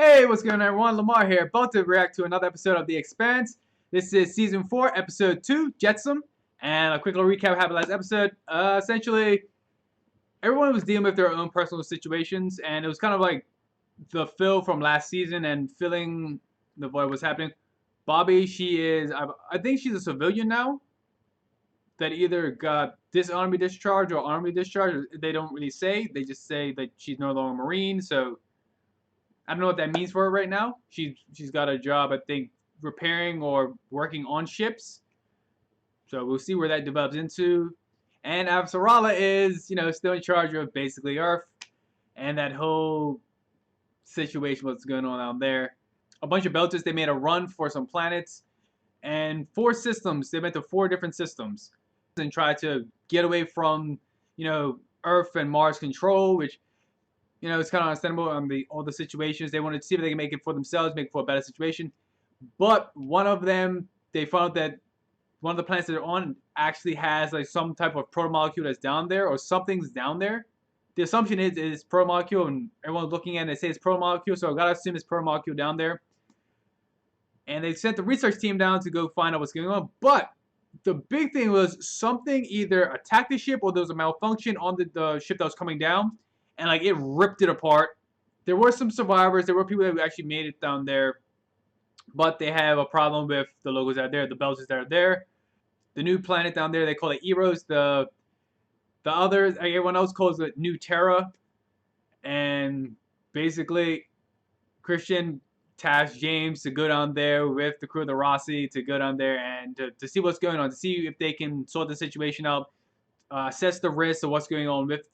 Hey, what's going on everyone? Lamar here, about to react to another episode of The Expanse. This is Season 4, Episode 2, Jetsam. And a quick little recap of happened last episode. Essentially, everyone was dealing with their own personal situations, and it was kind of like the Phil from last season and filling the void was happening. Bobby, I think she's a civilian now that either got army discharge or army discharge. They don't really say. They just say that she's no longer a Marine, so I don't know what that means for her right now. She's got a job, I think, repairing or working on ships. So we'll see where that develops into. And Avasarala is, still in charge of basically Earth and that whole situation, what's going on out there. A bunch of Belters, they made a run for some planets and 4 systems. They went to 4 different systems and tried to get away from, Earth and Mars control, which it's kind of understandable on all the situations. They wanted to see if they can make it for themselves, make it for a better situation. But one of them, they found that one of the planets that they're on actually has like some type of protomolecule that's down there, or something's down there. The assumption is it's protomolecule, and everyone's looking at it and they say it's protomolecule, so I gotta assume it's protomolecule down there. And they sent the research team down to go find out what's going on. But the big thing was something either attacked the ship or there was a malfunction on the ship that was coming down, and like it ripped it apart. There were some survivors. There were people that actually made it down there, but they have a problem with the logos that are there, the Belters that are there. The new planet down there, they call it Eros. The others, everyone else calls it New Terra. And basically, Christian tasked James to go down there with the crew of the Roci to go down there and to see what's going on, to see if they can sort the situation out, assess the risks of what's going on with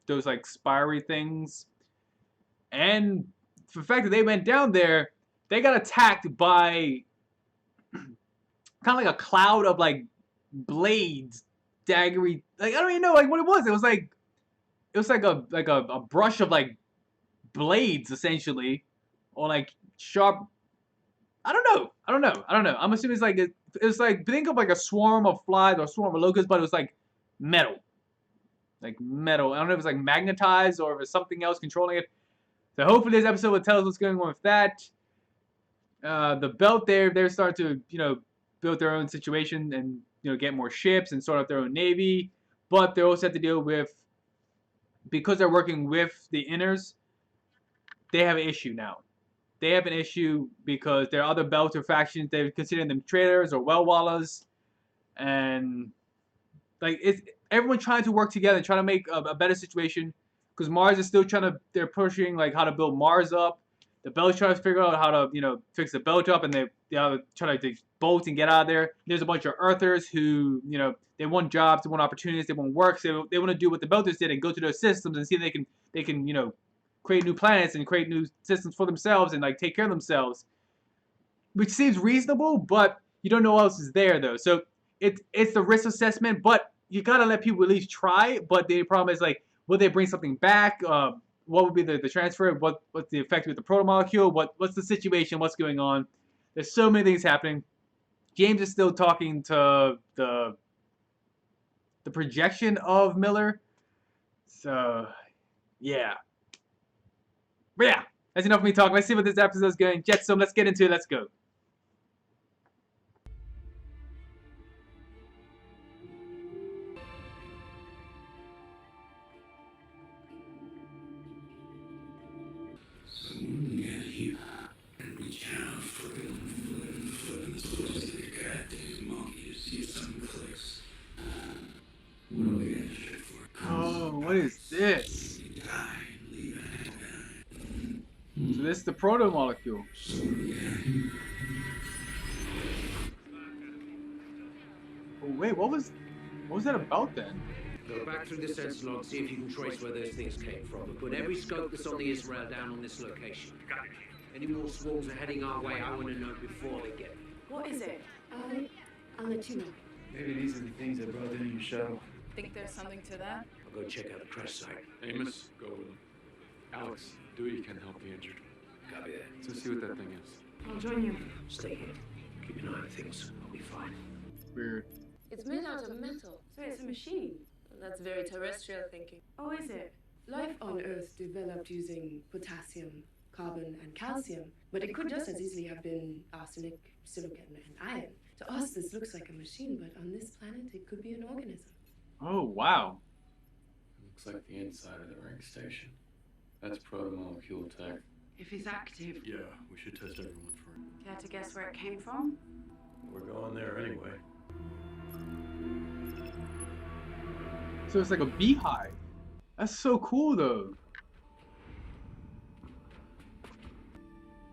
those like spiry things. And the fact that they went down there, they got attacked by kind of like a cloud of like blades, daggery. Like I don't even know like what it was. It was like a brush of like blades essentially, or like sharp. I don't know. I'm assuming it's like think of like a swarm of flies or a swarm of locusts, but it was like metal. Like metal. I don't know if it's like magnetized or if it's something else controlling it. So hopefully this episode will tell us what's going on with that. The belt they're starting to build their own situation and get more ships and sort out their own navy, but they also have to deal with, because they're working with the inners, they have an issue now. They have an issue because there are other Belter factions. They're considering them traitors or well-wallers, and like it's everyone trying to work together, trying to make a better situation. Because Mars is still they're pushing like how to build Mars up. The Belters trying to figure out how to fix the belt up, and they try to bolt and get out of there. There's a bunch of Earthers who they want jobs, they want opportunities, they want work, so they want to do what the Belters did and go to those systems and see if they can create new planets and create new systems for themselves and like take care of themselves, which seems reasonable, but you don't know what else is there though. So it's the risk assessment, but you gotta let people at least try. But the problem is like, will they bring something back? What would be the transfer? What's the effect with the protomolecule? What's the situation? What's going on? There's so many things happening. James is still talking to the projection of Miller. So yeah. But yeah, that's enough of me talking. Let's see what this episode's going. Jetsam, let's get into it. Let's go. Oh, what is this? So this is the protomolecule. Oh, wait, what was that about then? Go back through the sensor log, see if you can trace where those things came from. And put every scope that's on the Israel down on this location. Any more swarms are heading our way, I want to know before they get. What is it? I'll let you know. Maybe these are the things that brought in your shuttle. Think there's something to that? I'll go check out the crash site. Amos, go with him. Alex, Dewey can help the injured. Copy that. So see what that thing is. I'll join you. Stay here. Keep an eye on things. I'll be fine. Weird. It's made out of metal. So it's a machine. That's very terrestrial thinking. Oh, is it? Life on Earth developed using potassium, carbon, and calcium, but it could just as easily have been arsenic, silicon, and iron. To us, this looks like a machine, but on this planet, it could be an organism. Oh, wow. Looks like the inside of the ring station. That's protomolecule tech. If he's active, Yeah, we should test everyone for it. care to guess where it came from? We're going there anyway. So it's like a beehive. That's so cool, though.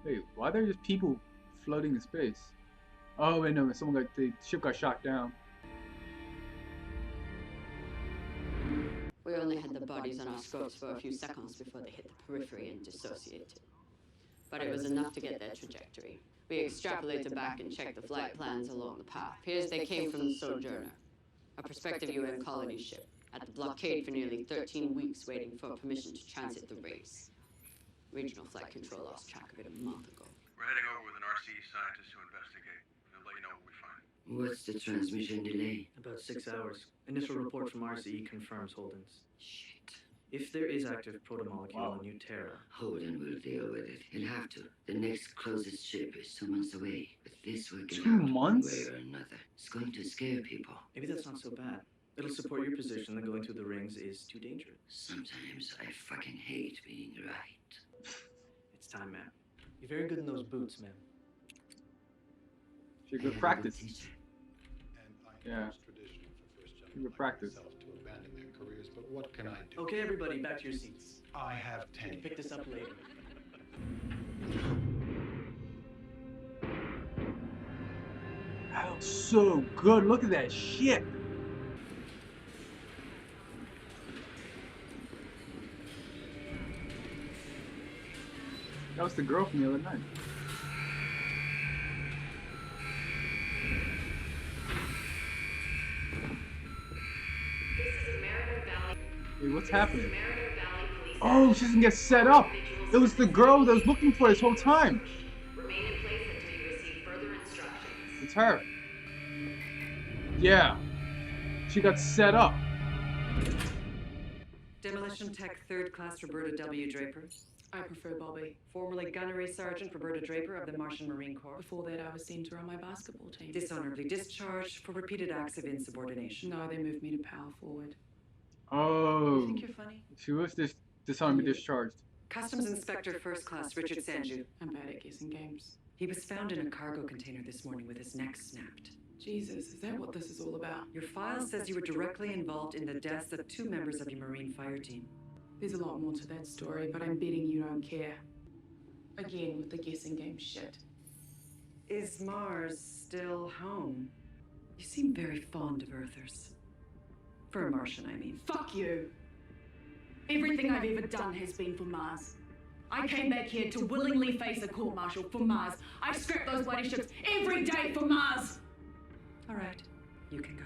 Wait, why are there just people floating in space? Oh, wait, no, the ship got shot down. We only had the bodies on our scopes for a few seconds before they hit the periphery and dissociated. But it was enough to get their trajectory. We extrapolated back and checked the flight plans along the path. Appears they came from the Sojourner, a prospective UN colony ship, at the blockade for nearly 13 weeks waiting for permission to transit the race. Regional Flight Control lost track of it a month ago. We're heading over with an RCE scientist to investigate. We'll let you know what we find. What's the transmission delay? About 6 hours. Initial report from RCE confirms Holden's. Shit. If there is active protomolecule on New Terra, Holden will deal with it. He'll have to. The next closest ship is 2 months away. But this will get 2 out months? one way or another. It's going to scare people. maybe that's not so bad. It'll support your position that going through the rings is too dangerous. Sometimes I fucking hate being right. It's time, man. You're very good in those boots, man. Should I good have a practice. teacher. And I Yeah. know it's traditional for first gentlemen Good like practice. myself to abandon their careers, but what can I do? Okay, everybody, back to your seats. I have We can 10. pick this up later. That looks so good. Look at that ship. That was the girl from the other night. Wait, what's happening? Oh, she doesn't get set up. It was the girl that was looking for this whole time. Remain in place until you receive further instructions. It's her. Yeah. She got set up. Demolition Tech 3rd Class Roberta W. Draper. I prefer Bobby. Formerly Gunnery Sergeant Roberta Draper of the Martian Marine Corps. Before that, I was sent to run my basketball team. Dishonorably discharged for repeated acts of insubordination. No, they moved me to power forward. You Oh. think you're funny? She was dishonorably discharged. Customs Inspector 1st Class Richard Sanju. I'm bad at guessing games. He was found in a cargo container this morning with his neck snapped. Jesus, is that what this is all about? Your file says you were directly involved in the deaths of 2 members of your Marine fire team. There's a lot more to that story, but I'm betting you don't care. Again, with the guessing game shit. Is Mars still home? You seem very fond of Earthers. For a Martian, I mean. Fuck you! Everything I've ever done has been for Mars. I came back here to willingly face a court-martial for Mars. I scrapped those bloody ships every day for Mars! All right, you can go.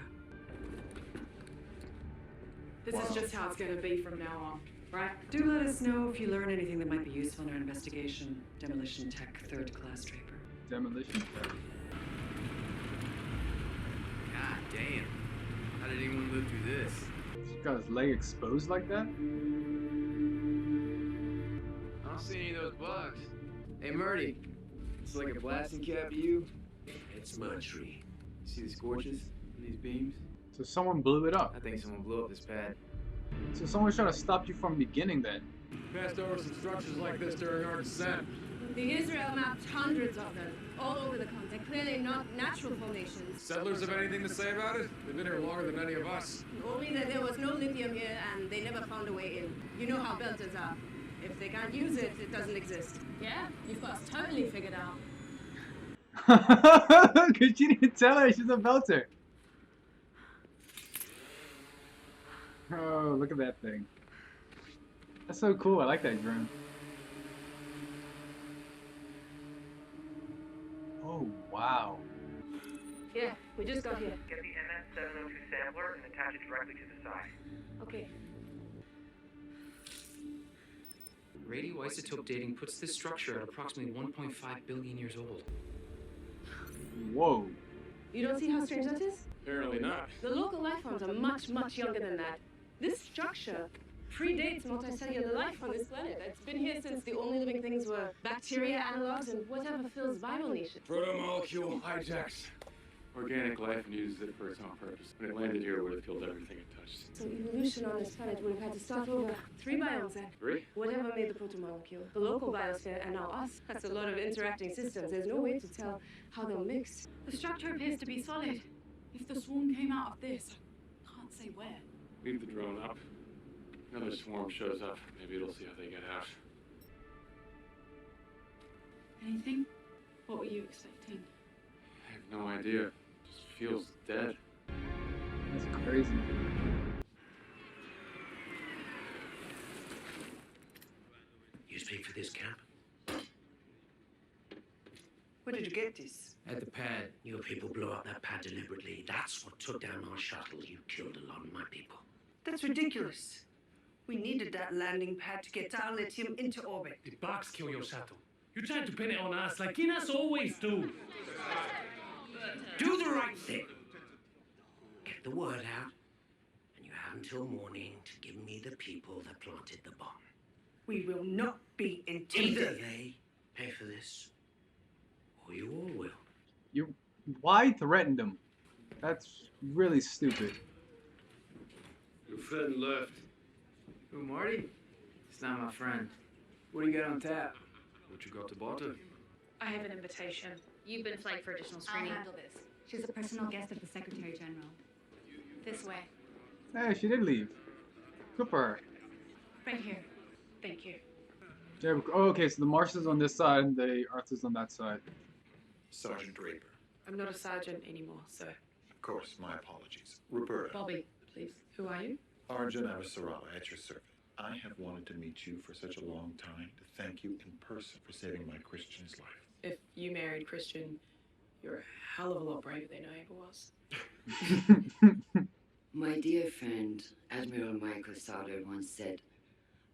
This is just how it's gonna be from now on, right? Do let us know if you learn anything that might be useful in our investigation. Demolition Tech 3rd Class Draper. Demolition tech. God damn. How did anyone live through this? She got his leg exposed like that? I don't see any of those bugs. Hey, Murdy. It's like a blasting cap to you. It's Mudtree. See these scorches? These beams? So someone blew it up. I think someone blew up this pad. So someone's trying to stop you from beginning then. Passed over some structures like this during our descent. The Israel mapped hundreds of them, all over the continent. Clearly not natural formations. Settlers have anything to say about it? They've been here longer than any of us. Only that there was no lithium here and they never found a way in. You know how belters are. If they can't use it, it doesn't exist. Yeah, you've got us totally figured out. Because she didn't tell her she's a belter. Oh, look at that thing. That's so cool. I like that drone. Oh, wow. Yeah, we just got here. Get the MS-702 sampler and attach it directly to the side. Okay. Radioisotope dating puts this structure at approximately 1.5 billion years old. Whoa. You don't see how strange that is? Apparently not. The local life forms are much, much younger than that. This structure predates multicellular life on this planet. It's been here since the only living things were bacteria, analogs, and whatever fills viral niches. Protomolecule hijacks organic life and uses it for its own purpose. When it landed here, it would have killed everything it touched. So evolution on this planet would have had to start over 3 biomes then. 3? Whatever made the protomolecule, the local biosphere, and now us. That's a lot of interacting systems. There's no way to tell how they'll mix. The structure appears to be solid. If the swarm came out of this, I can't say where. Leave the drone up. Another swarm shows up. Maybe it'll see how they get out. Anything? What were you expecting? I have no idea. Just feels dead. That's crazy. You speak for this camp? Where did you get this? At the pad. Your people blew up that pad deliberately. That's what took down our shuttle. You killed a lot of my people. That's ridiculous. We needed that landing pad to get our lithium into orbit. The box kill your shuttle. You tried to pin it on us like Inas always do. Do the right thing. Get the word out, and you have until morning to give me the people that planted the bomb. We will not be Either intimidated. they pay for this, or you all will. Why threaten them? That's really stupid. Your friend left. Who, Marty? It's not my friend. What do you got on tap? What you got to barter? I have an invitation. You've been flagged for additional I'll screening. handle this. She's a personal guest of the Secretary General. This way. Hey, she did leave. Good for her. Right here. Thank you. Oh, okay, so the Martians on this side and the Earthers on that side. Sergeant Draper. I'm not a sergeant anymore, sir. Of course, my apologies. Roberta. Bobby, please. Who are you? Arjun Avasarala, at your service. I have wanted to meet you for such a long time to thank you in person for saving my Christian's life. If you married Christian, you're a hell of a lot braver than I ever was. My dear friend, Admiral Michael Sauder once said,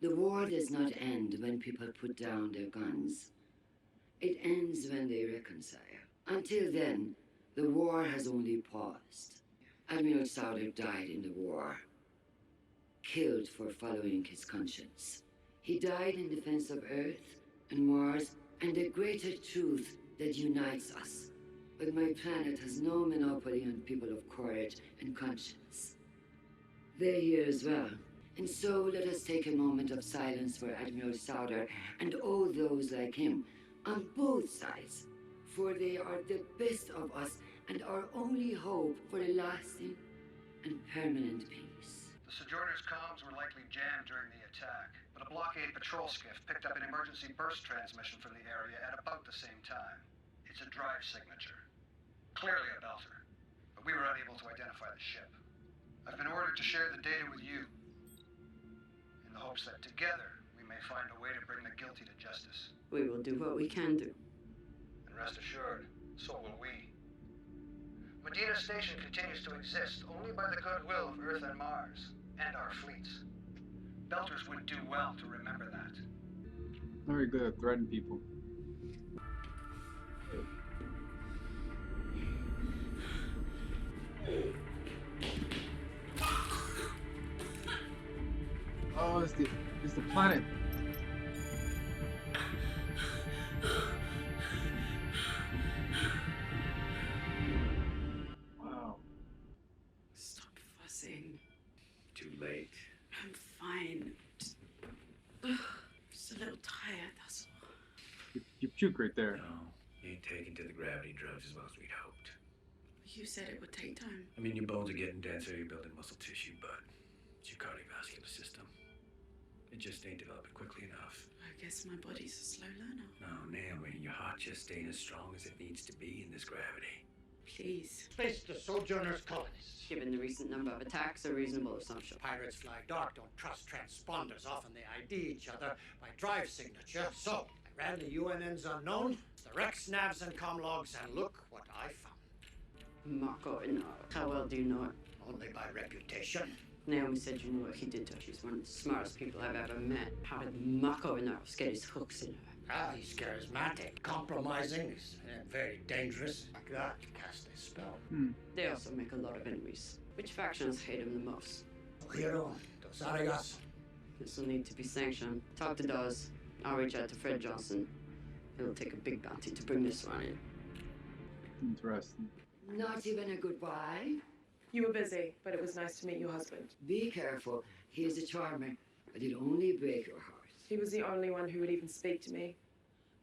"The war does not end when people put down their guns. It ends when they reconcile. Until then, the war has only paused." Admiral Sauder died in the war, killed for following his conscience. He died in defense of Earth and Mars and the greater truth that unites us. But my planet has no monopoly on people of courage and conscience. They're here as well. And so let us take a moment of silence for Admiral Sauder and all those like him on both sides, for they are the best of us and our only hope for a lasting and permanent peace. The Sojourner's comms were likely jammed during the attack, but a blockade patrol skiff picked up an emergency burst transmission from the area at about the same time. It's a drive signature. Clearly a Belter, but we were unable to identify the ship. I've been ordered to share the data with you, in the hopes that together we may find a way to bring the guilty to justice. We will do what we can do. And rest assured, so will we. Medina Station continues to exist only by the goodwill of Earth and Mars, and our fleets. Belters would do well to remember that. Very good at threatening people. Oh, it's the planet. Wow. Stop fussing. Too late. I'm fine. Just a little tired, that's all. You puke right there. No, you ain't taken to the gravity drugs as well as we'd hoped. You said it would take time. I mean, your bones are getting denser, you're building muscle tissue, but it's your cardiovascular system. It just ain't developing quickly enough. I guess my body's a slow learner. No, Naomi, your heart just ain't as strong as it needs to be in this gravity. Please. Face the Sojourner's colonists. Given the recent number of attacks, a reasonable assumption. Pirates fly dark, don't trust transponders. Often they ID each other by drive signature. So, I ran the UNN's unknown, the Rex navs and comm logs, and look what I found. Marco Inaro. How well do you know it? Only by reputation. Naomi said you knew what he did to her. She's one of the smartest people I've ever met. How did Marco Inaro get his hooks in her? Ah, he's charismatic, compromising, and very dangerous. Like that, cast a spell. They also make a lot of enemies. Which factions hate him the most? Hero, dos Arigas, This will need to be sanctioned. Talk to Dawes. I'll reach out to Fred Johnson. It'll take a big bounty to bring this one in. Interesting. Not even a goodbye? You were busy, but it was nice to meet your husband. Be careful. He is a charmer, but he'll only break your heart. He was the only one who would even speak to me.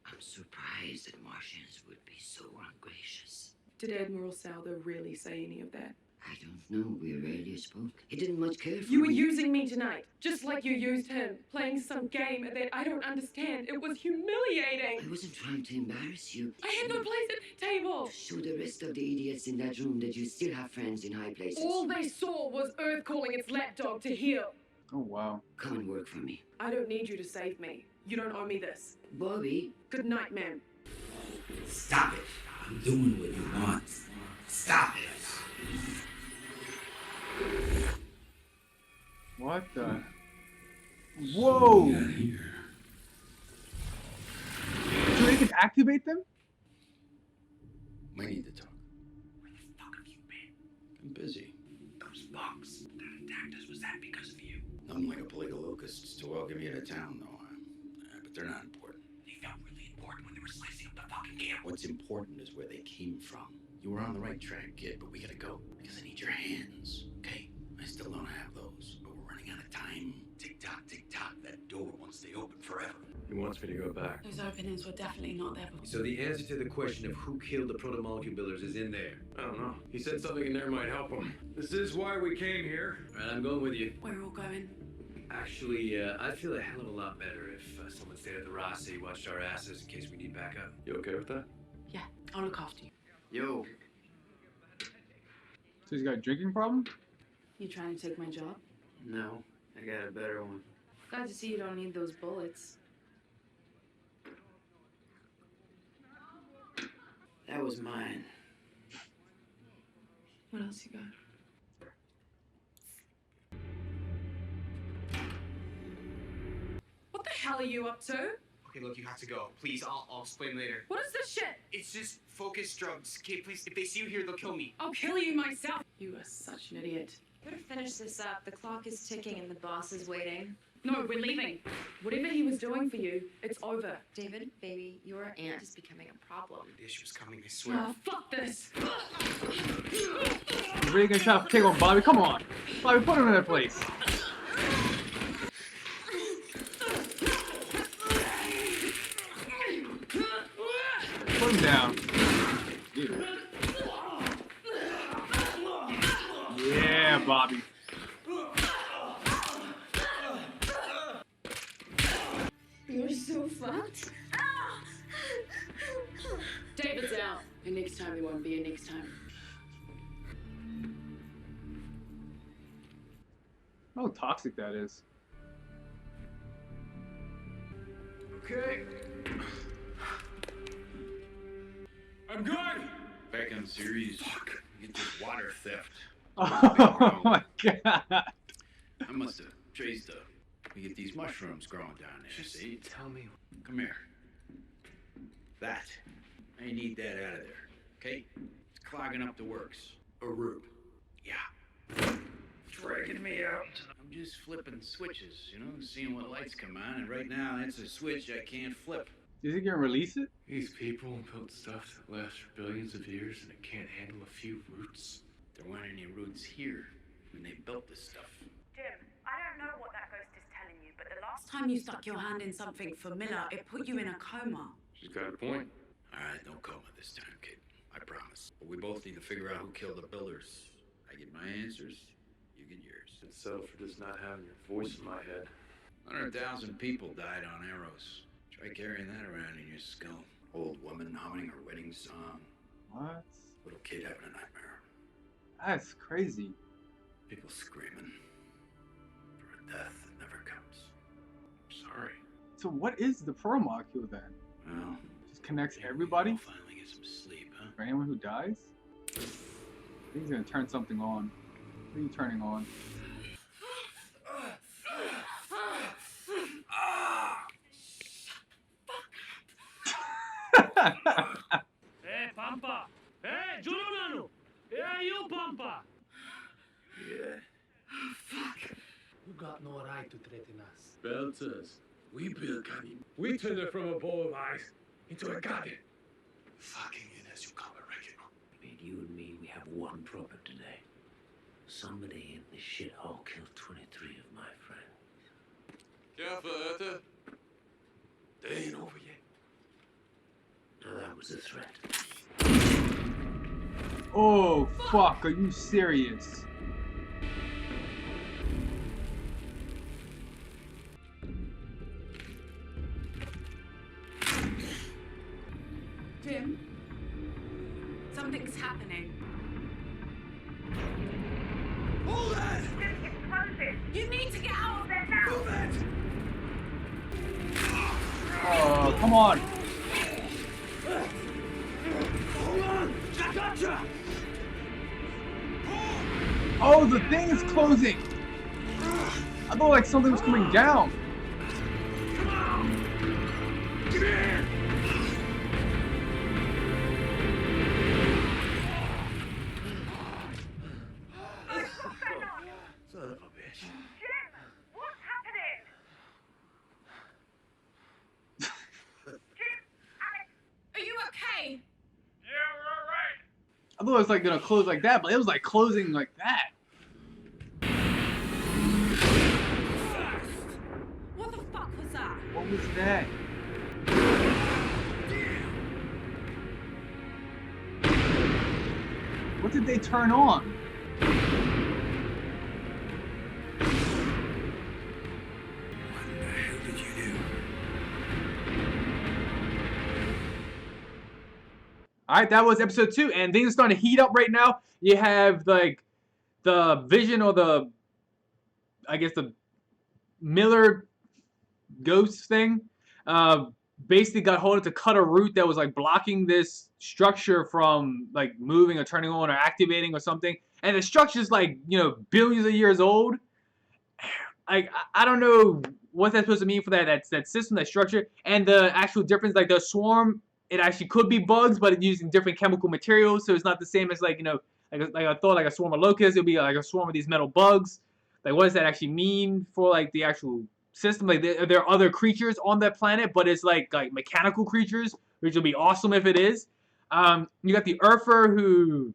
I'm surprised that Martians would be so ungracious. Did Admiral Souther really say any of that? I don't know. We rarely spoke. He didn't much care for You were me. using me tonight, just like you used him, playing some game that I don't understand. It was humiliating. I wasn't trying to embarrass you. I had no place at the table. Show the rest of the idiots in that room that you still have friends in high places. All they saw was Earth calling its lapdog to heal. Oh, wow. Come and work for me. I don't need you to save me. You don't owe me this. Bobby. Good night, ma'am. Stop it. I'm doing what you want. Stop it. What the? Whoa! Get here. So they can activate them? We need to talk. Where the fuck have you been? I'm busy. Those bugs that attacked us, was that because of you? Nothing like a plague of locusts to welcome you to town, though. But they're not important. They felt really important when they were slicing up the fucking camp. What's important is where they came from. You were on the right track, kid, but we gotta go. Because I need your hands, okay? I still don't have those, but we're running out of time. Tick-tock, tick-tock. That door won't stay open forever. He wants me to go back. Those openings were definitely not there before. So the answer to the question of who killed the protomolecule builders is in there. I don't know. He said something in there might help him. This is why we came here. All right, I'm going with you. We're all going. Actually, I'd feel a hell of a lot better if someone stayed at the Roci, watched our asses in case we need backup. You okay with that? Yeah, I'll look after you. Yo. So he's got a drinking problem? You trying to take my job? No, I got a better one. Glad to see you don't need those bullets. That was mine. What else you got? What the hell are you up to? Okay, look, you have to go. Please, I'll explain later. What is this shit? It's just focus drugs. Okay, please, if they see you here, they'll kill me. I'll kill you myself. You are such an idiot. Better finish this up. The clock is ticking and the boss is waiting. No, we're leaving. Whatever he was doing for you, it's over. David, baby, your aunt is becoming a problem. The issue was coming, I swear. Oh, fuck this. You're really gonna try to take on Bobby? Come on. Bobby, put him in that place. Put him down. Dude. Yeah, Bobby. You're so fucked. David's out. And next time there won't be a next time. How toxic that is. Okay. I'm good! Back on series. Get this water theft. Oh my god. I must have traced the. We get these mushrooms growing down there. Just see? tell me. Come here. That. I need that out of there. Okay? It's clogging up the works. A root. Yeah. Dragging me out. I'm just flipping switches, you know, seeing what lights come on, and right now that's a switch I can't flip. Do you think you're gonna release it? These people built stuff that lasts for billions of years and it can't handle a few roots. There weren't any roots here when they built this stuff. Jim, I don't know what that ghost is telling you, but the last time you stuck your hand in something familiar, it put you in a coma. She's got a point. All right, no coma this time, kid. I promise. But we both need to figure out who killed the builders. I get my answers, you get yours. And settle for just not having your voice in my head. 100,000 people died on arrows. Try carrying that around in your skull. Old woman humming her wedding song. What? Little kid having a nightmare. That's crazy. People screaming for a death that never comes. Sorry. So what is the protomolecule then? Well, just connects everybody? I'll finally get some sleep, huh? For anyone who dies? I think he's gonna turn something on. What are you turning on? Hey, Pampa! Hey, Giuliano! Hey, you, Pampa! Yeah. Fuck! You got no right to threaten us. Belters, we build Kani. We turned it from a bowl of ice into a garden. Fucking in as you come a regular. Between you and me, we have one problem today. Somebody in this shithole killed 23 of my friends. Careful, Arthur. They ain't over yet. Now that was a threat. Oh, fuck, are you serious? Jim, something's happening. Hold it! It's explosive. You need to get out of there now. Move it! Oh, come on. Hold on! I gotcha! Oh, the thing is closing. I thought like something was coming down. Come on! Get in! Son of a bitch. Jim, what's happening? Jim, Alex, are you okay? Yeah, we're all right. I thought it was like gonna close like that, but it was like closing like that. What the fuck was that? What was that? What did they turn on? What the hell did you do? Alright, that was episode 2, and things are starting to heat up right now. You have like the vision or the, I guess the Miller ghost thing, basically got hold of to cut a root that was like blocking this structure from like moving or turning on or activating or something. And the structure's like, you know, billions of years old. I don't know what that's supposed to mean for that system, that structure, and the actual difference, like the swarm, it actually could be bugs, but it's using different chemical materials, so it's not the same as like, you know, like I thought like a swarm of locusts, it would be like a swarm of these metal bugs. Like what does that actually mean for like the actual system? Like there are other creatures on that planet, but it's like mechanical creatures, which would be awesome if it is. You got the Earther who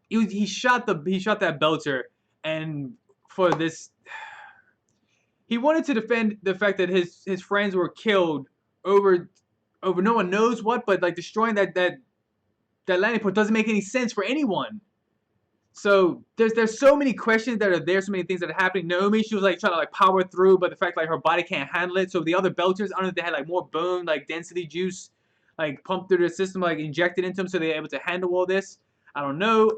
he shot that Belter, and for this he wanted to defend the fact that his friends were killed over no one knows what, but like destroying that landing port doesn't make any sense for anyone. So there's so many questions that are there, so many things that are happening. Naomi, she was like trying to like power through, but the fact like her body can't handle it. So the other Belters, I don't know if they had like more bone, like density juice, like pumped through their system, like injected into them, so they're able to handle all this. I don't know.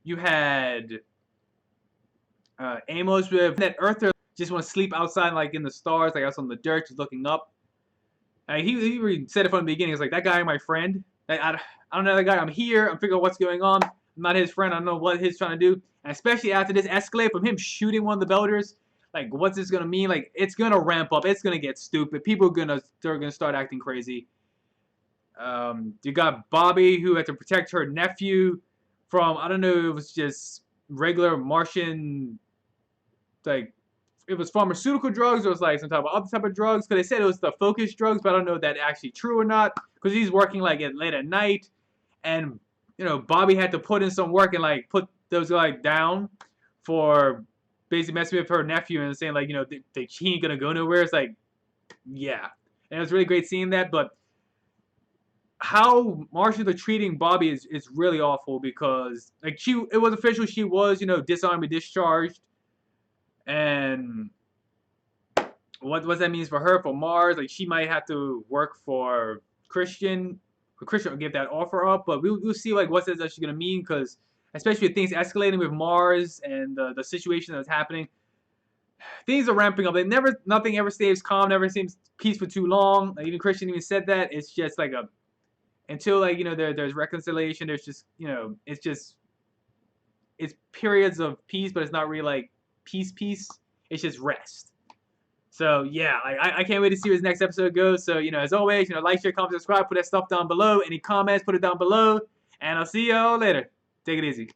You had Amos with that Earther just want to sleep outside, like in the stars, like out on the dirt, just looking up. He really said it from the beginning. It's like, that guy, my friend. I don't know that guy. I'm here. I'm figuring out what's going on. I'm not his friend. I don't know what he's trying to do. And especially after this escalate from him shooting one of the Belters, like, what's this gonna mean? Like, it's gonna ramp up. It's gonna get stupid. People are gonna start acting crazy. You got Bobby, who had to protect her nephew from, I don't know, it was just regular Martian, like, it was pharmaceutical drugs, or it was like some type of other type of drugs, because they said it was the focus drugs, but I don't know if that's actually true or not, because he's working like late at night, and you know, Bobby had to put in some work and like put those like down for basically messing with her nephew and saying like, you know, he ain't gonna go nowhere. It's like, yeah, and it was really great seeing that, but how Martians are treating Bobby is really awful, because like it was official, she was, you know, disarmed and discharged. And what that means for her, for Mars, like she might have to work for Christian. Christian will give that offer up, but we'll see like what that's actually gonna mean, because especially with things escalating with Mars and the situation that's happening, things are ramping up. Nothing ever stays calm, never seems peaceful too long. Like even Christian even said that. It's just like until like, you know, there's reconciliation. There's just, you know, it's periods of peace, but it's not really like peace. It's just rest. So yeah, I can't wait to see where this next episode goes. So, you know, as always, you know, like, share, comment, subscribe, put that stuff down below. Any comments, put it down below, and I'll see y'all later. Take it easy.